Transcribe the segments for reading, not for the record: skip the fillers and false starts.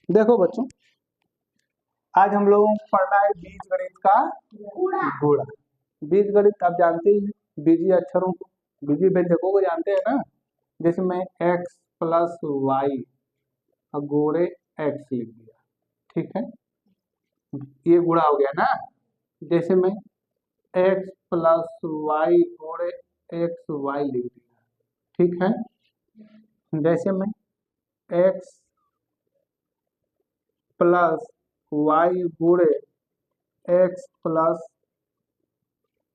देखो बच्चों, आज हम लोगों को पढ़ना है बीज गणित का गुणा। बीज गणित आप जानते ही हैं, बीजीय अक्षरों को, बीजीय व्यंजकों को जानते हैं ना। जैसे मैं x प्लस वाई गुणे एक्स लिख दिया, ठीक है, ये गुणा हो गया ना। जैसे मैं x प्लस वाई गुणे एक्स वाई लिख दिया, ठीक है। जैसे मैं x प्लस वाई गुणे एक्स प्लस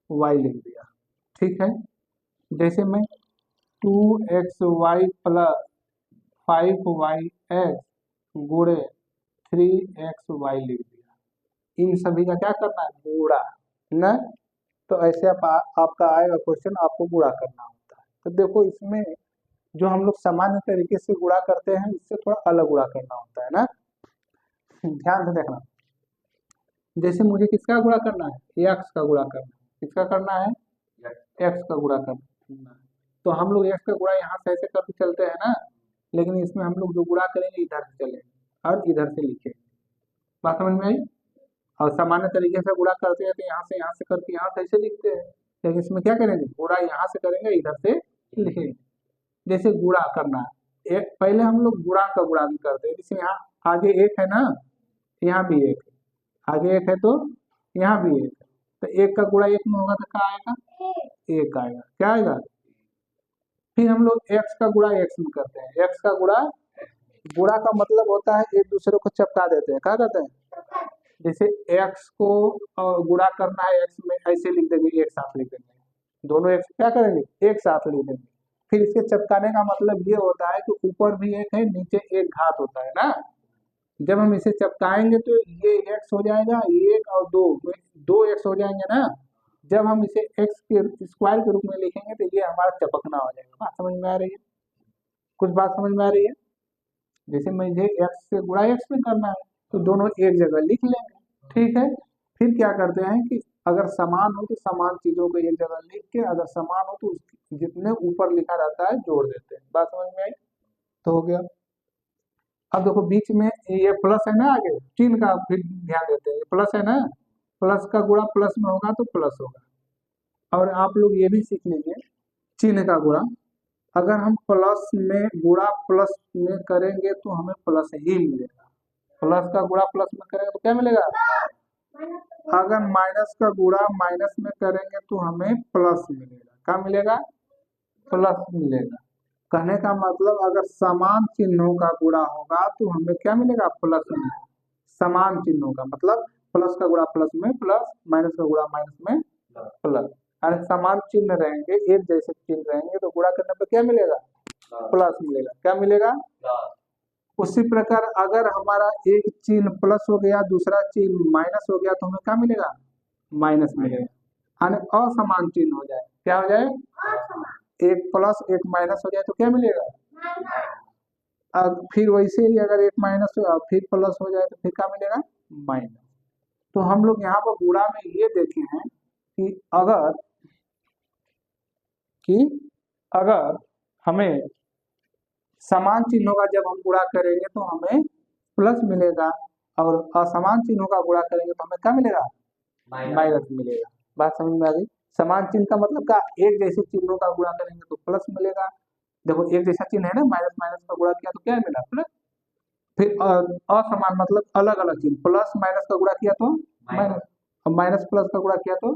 वाई लिख दिया, ठीक है। जैसे मैं 2xy प्लस 5y एक्स गुणे 3xy लिख दिया। इन सभी का क्या करना है? गुणा न। तो ऐसे आपका आएगा क्वेश्चन, आपको गुणा करना होता है। तो देखो, इसमें जो हम लोग सामान्य तरीके से गुणा करते हैं, इससे थोड़ा अलग गुणा करना होता है ना। ध्यान से देखना। जैसे मुझे किसका गुणा करना है? एक्स का गुणा करना है। किसका करना है? एक्स का गुणा करना है। तो हम लोग एक्स का गुणा यहाँ से ऐसे करके चलते हैं ना, लेकिन इसमें हम लोग जो गुणा करेंगे इधर से चलेंगे और इधर से लिखेंगे। बात समझ में आई? और सामान्य तरीके से गुणा करते हैं तो यहाँ से करके यहाँ कैसे लिखते हैं, लेकिन इसमें क्या करेंगे? गुणा यहाँ से करेंगे, इधर से लिखेंगे। जैसे गुणा करना है, पहले हम लोग गुणा का गुणा भी करते हैं। जैसे यहाँ आगे एक है ना, यहाँ भी एक है, आगे एक है तो यहाँ भी एक है। तो एक का गुणा एक में होगा तो क्या आएगा? एक आएगा। क्या आएगा? फिर हम लोग एक्स का गुणा एक्स में करते हैं। एक्स का गुणा, गुणा का मतलब होता है एक दूसरे को चिपका देते हैं। क्या कहते हैं? जैसे एक्स को गुणा करना है, एक्स में ऐसे लिख देंगे, एक साथ लिख देंगे। दोनों एक्स क्या करेंगे? एक साथ लिख देंगे। फिर इसके चिपकाने का मतलब ये होता है कि ऊपर भी एक है, नीचे एक घात होता है ना। जब हम इसे चिपकाएंगे तो ये एक्स हो जाएगा, एक और दो, दो एक्स हो जाएंगे ना। जब हम इसे एक्स के स्क्वायर के रूप में लिखेंगे तो ये हमारा चिपकना हो जाएगा। बात समझ में आ रही है? कुछ बात समझ में आ रही है? जैसे मुझे एक्स से गुणा एक्स में करना है तो दोनों एक जगह लिख लेंगे, ठीक है। फिर क्या करते हैं कि अगर समान हो तो समान चीजों को एक जगह लिख के, अगर समान हो तो जितने ऊपर लिखा रहता है जोड़ देते हैं। बात समझ में आई? तो हो गया। अब देखो, बीच में ये प्लस है ना, आगे चिन्ह का फिर ध्यान देते हैं। ये प्लस है ना, प्लस का गुणा प्लस में होगा तो प्लस होगा। और आप लोग ये भी सीख लीजिए, चिन्ह का गुणा अगर हम प्लस में गुणा प्लस में करेंगे तो हमें प्लस ही मिलेगा। प्लस का गुणा प्लस में करेंगे तो क्या मिलेगा? अगर माइनस का गुणा माइनस में करेंगे तो हमें प्लस मिलेगा। क्या मिलेगा? प्लस मिलेगा। कहने का मतलब अगर समान चिन्हों का गुणा होगा तो हमें क्या मिलेगा? प्लस मिलेगा। समान चिन्हों का मतलब प्लस का गुणा प्लस में प्लस, माइनस का गुणा माइनस में प्लस। अगर समान चिन्ह रहेंगे, एक जैसे चिन्ह रहेंगे तो गुणा करने पर क्या मिलेगा? प्लस मिलेगा। क्या मिलेगा? उसी प्रकार अगर हमारा एक चिन्ह प्लस हो गया, दूसरा चिन्ह माइनस हो गया तो हमें क्या मिलेगा? माइनस मिलेगा। यानी असमान चिन्ह हो जाए, क्या हो जाए? एक प्लस एक माइनस हो जाए तो क्या मिलेगा? अब फिर वैसे ही अगर एक माइनस हो और फिर प्लस हो जाए तो फिर क्या मिलेगा? माइनस। तो हम लोग यहाँ पर गुणा में ये देखे हैं कि अगर हमें समान चिन्हों का जब हम गुणा करेंगे तो हमें प्लस मिलेगा, और असमान चिन्हों का गुणा करेंगे तो हमें क्या मिलेगा? माइनस मिलेगा। बात समझ में आ गई? समान चिन्ह का मतलब क्या? एक जैसे चिन्हों का गुणा करेंगे तो प्लस मिलेगा। देखो, एक जैसा चिन्ह है ना, माइनस माइनस का गुणा किया तो क्या मिला? प्लस। फिर असमान मतलब अलग अलग चिन्ह, प्लस माइनस का गुणा किया तो माइनस, और माइनस प्लस का गुणा किया तो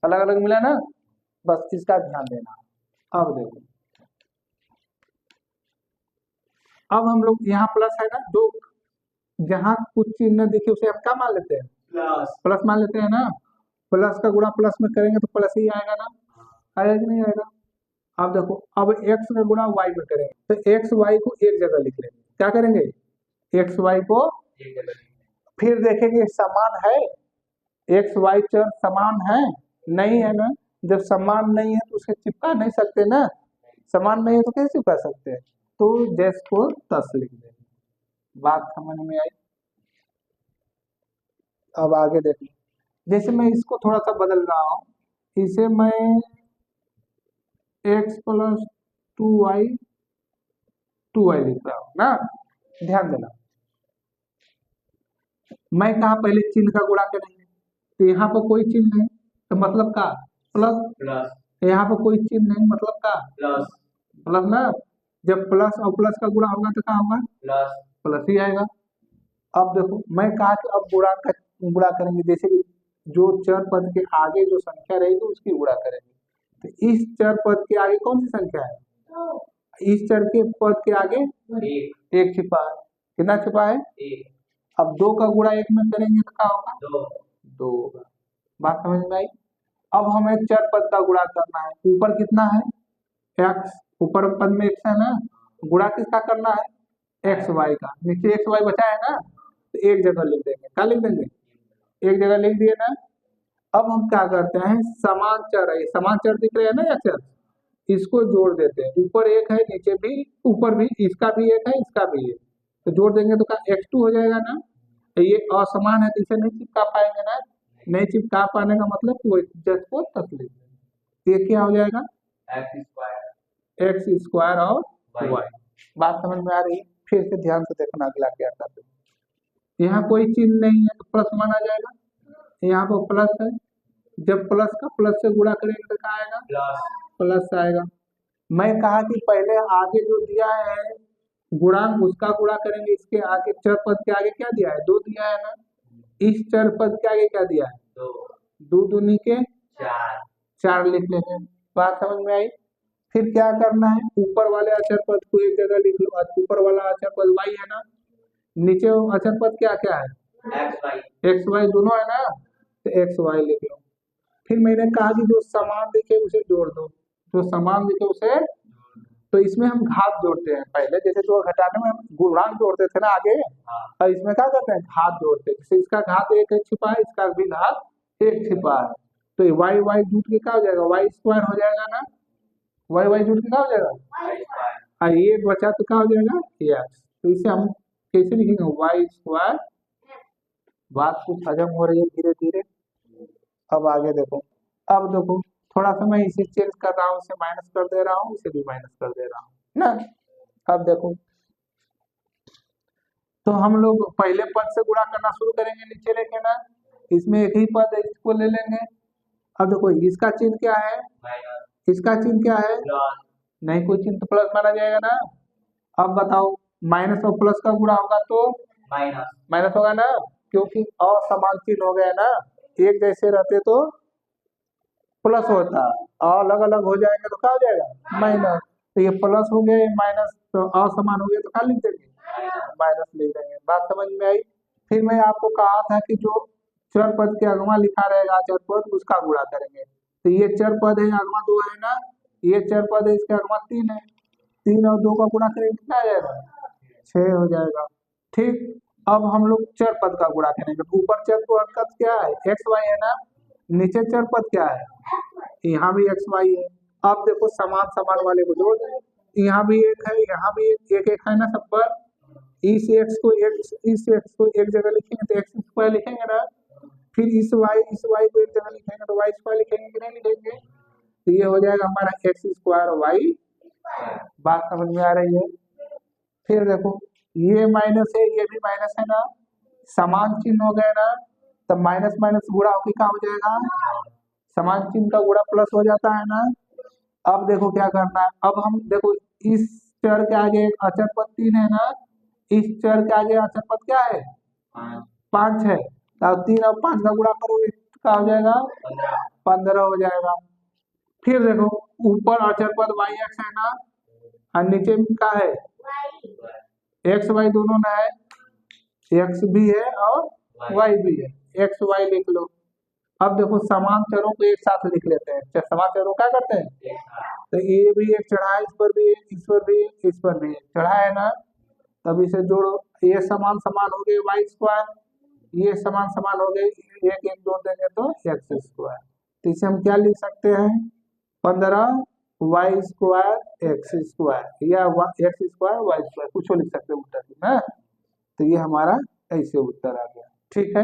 अलग अलग मिला ना। बस इसका ध्यान देना। अब देखो, अब हम लोग यहाँ प्लस है ना, जो जहाँ कुछ चिन्ह दिखे उसे हम क्या मान लेते हैं? प्लस मान लेते हैं ना। प्लस का गुणा प्लस में करेंगे तो प्लस ही आएगा ना। आएगा कि नहीं आएगा? अब देखो, अब एक्स का गुणा वाई में करेंगे तो एक्स वाई को एक जगह लिख लेंगे। क्या करेंगे? एक्स वाई को फिर देखेंगे समान है, एक्स वाई चर समान है, नहीं है ना। जब समान नहीं है तो उसे चिपका नहीं सकते ना। समान नहीं है तो कैसे चिपका सकते हैं? तो जैस को तस लिख देंगे। बात समझ में आई? अब आगे देखिए, जैसे मैं इसको थोड़ा सा बदल रहा हूँ, इसे मैं एक्स प्लस 2y लिख रहा हूँ ना। ध्यान देना, मैं कहा पहले चिन्ह का गुणा करेंगे, तो यहाँ पर कोई चिन्ह नहीं तो मतलब का प्लस, यहाँ पर कोई चिन्ह नहीं मतलब का प्लस ना। जब प्लस और प्लस का गुणा होगा तो क्या होगा, प्लस ही आएगा। अब देखो मैं कहा कि अब गुणा करेंगे, जैसे कि जो चर पद के आगे जो संख्या रहेगी उसकी गुणा करेंगे। तो इस चर पद के आगे कौन सी संख्या है, इस चर के पद के आगे एक छिपा है। कितना छिपा है, अब 2 का गुणा 1 में करेंगे तो क्या होगा, 2 होगा। बात समझ में आई। अब हमें चर पद का गुणा करना है, ऊपर कितना है x, ऊपर पद में x है ना, गुणा किसका करना है एक्स वाई का, नीचे एक्स वाई बचा है ना, तो एक जगह लिख देंगे। क्या लिख देंगे, एक जगह लिख दिए ना। अब हम क्या करते हैं, समान चर है, समान चर दिख रहे हैं ना, या चर, इसको जोड़ देते हैं। ऊपर एक है नीचे भी, ऊपर भी, इसका भी एक है इसका भी है, तो जोड़ देंगे तो क्या x2 हो जाएगा ना। तो ये असमान है तो इसे नहीं चिपका पाएंगे ना, नहीं चिपका पाने का मतलब कोई जस को तकलीफ, ये क्या हो जाएगा एक्स स्क्वायर और वाई। बात समझ में आ रही है। फिर से ध्यान से देखना अगला क्या करते हैं। यहाँ कोई चिन्ह नहीं है तो प्लस माना जाएगा, यहाँ पर प्लस है, जब प्लस का प्लस से गुणा करेंगे तो क्या आएगा, प्लस आएगा। मैं कहा कि पहले आगे जो दिया है गुणांक उसका गुणा करेंगे, इसके आगे चर पद के आगे क्या दिया है, 2 दिया है ना, इस चर पद के आगे क्या दिया है, 2 दूनी के 4 लिख लेंगे। बात समझ में आई। फिर क्या करना है, ऊपर वाले अचर पद को एक जगह लिख लो, ऊपर वाला अचर पद y है ना, नीचे अचर पद क्या क्या है एक्स वाई दोनों है ना, तो एक्स वाई लिख लो। फिर मैंने कहा कि जो समान दिखे उसे जोड़ दो, जो समान दिखे उसे, तो इसमें हम घात जोड़ते हैं पहले, जैसे जो घटाने में हम गुणांक जोड़ते थे ना आगे, और इसमें क्या करते हैं घात जोड़ते हैं। जैसे इसका घात 1 छिपा है, इसका भी घात 1 छिपा है, तो वाई वाई जुट के क्या हो जाएगा, वाई स्क्वायर हो जाएगा ना, वाई वाई जुट के क्या हो जाएगा, और ये बचा तो क्या हो जाएगा एक्स। तो इसे हम कैसे लिखेंगे, वाई स्क्वायर। बात कुछ हजम हो रही है धीरे धीरे। अब आगे देखो, अब देखो थोड़ा सा मैं इसे चेंज कर रहा हूँ, इसे माइनस कर दे रहा हूँ, इसे भी माइनस कर दे रहा हूँ ना। अब देखो, तो हम लोग पहले पद से गुणा करना शुरू करेंगे नीचे लेके ना, इसमें एक ही पद है इसको ले लेंगे। अब देखो इसका चिन्ह क्या है, इसका चिन्ह क्या है, नहीं कोई चिन्ह तो प्लस माना जाएगा ना। अब बताओ माइनस और प्लस का गुणा होगा तो माइनस होगा ना, क्योंकि असमान चिन्ह हो गया ना, एक जैसे रहते तो प्लस होता, और अलग अलग हो जाएंगे तो क्या हो जाएगा माइनस। तो ये प्लस हो गया, माइनस तो असमान हो गया तो क्या लिख देंगे माइनस लिख देंगे। बात समझ में आई। फिर मैं आपको कहा था कि जो चर पद के अगवा लिखा रहेगा चर पद उसका गुणा करेंगे। तो ये चर पद है अगवा 2 है ना, ये चर पद है इसके अगवा 3 है, 3 और 2 का गुणा करेंगे कितना आ जाएगा 6 हो जाएगा। ठीक, अब हम लोग चर पद का गुणा करेंगे। ऊपर चर पद क्या है एक्स वाई है ना, नीचे चर पद क्या है, यहाँ भी एक्स वाई है। अब देखो समान समान वाले को जोड़ दें, यहाँ भी एक है यहाँ भी एक है ना सब पर, इस एक्स को एक जगह लिखेंगे तो एक्स स्क्वायर लिखेंगे ना, फिर इस वाई को एक जगह लिखेंगे तो वाई स्क्वायर लिखेंगे कि नहीं लिखेंगे, तो ये हो जाएगा हमारा एक्स स्क्वायर वाई। बात समझ में आ रही है। फिर देखो ये माइनस है ये भी माइनस है ना, समान चिन्ह हो गए ना, तो माइनस माइनस गुणा होकर क्या हो जाएगा, समान चिन्ह का गुणा प्लस हो जाता है ना। अब देखो क्या करना है, अब हम देखो इस चर के आगे एक अचर पद 3 है ना, इस चर के आगे अचर पद क्या है 5 है, तो 3 और 5 का गुणा करोगे क्या हो जाएगा 15 हो जाएगा। फिर देखो ऊपर अचर पद वाई एक्स है ना, और नीचे में क्या है एक्स वाई दोनों में है, एक्स भी है और वाई भी है, एक्स वाई लिख लो। अब देखो समान चरों को एक साथ लिख लेते हैं, समान चरों क्या करते हैं, तो ये भी एक चढ़ा है, इस पर भी है, इस पर भी है, इस पर भी है, चढ़ा है ना, तब इसे जोड़ो, ये समान समान हो गए वाई स्क्वायर, ये समान समान हो गए, एक एक जोड़ देंगे तो एक्स स्क्वायर। तो इसे हम क्या लिख सकते हैं 15 वाई स्क्वायर एक्स स्क्वायर, या एक्स स्क्वायर वाई स्क्वायर, कुछ लिख सकते हैं उत्तर में। तो ये हमारा ऐसे उत्तर आ गया। ठीक है।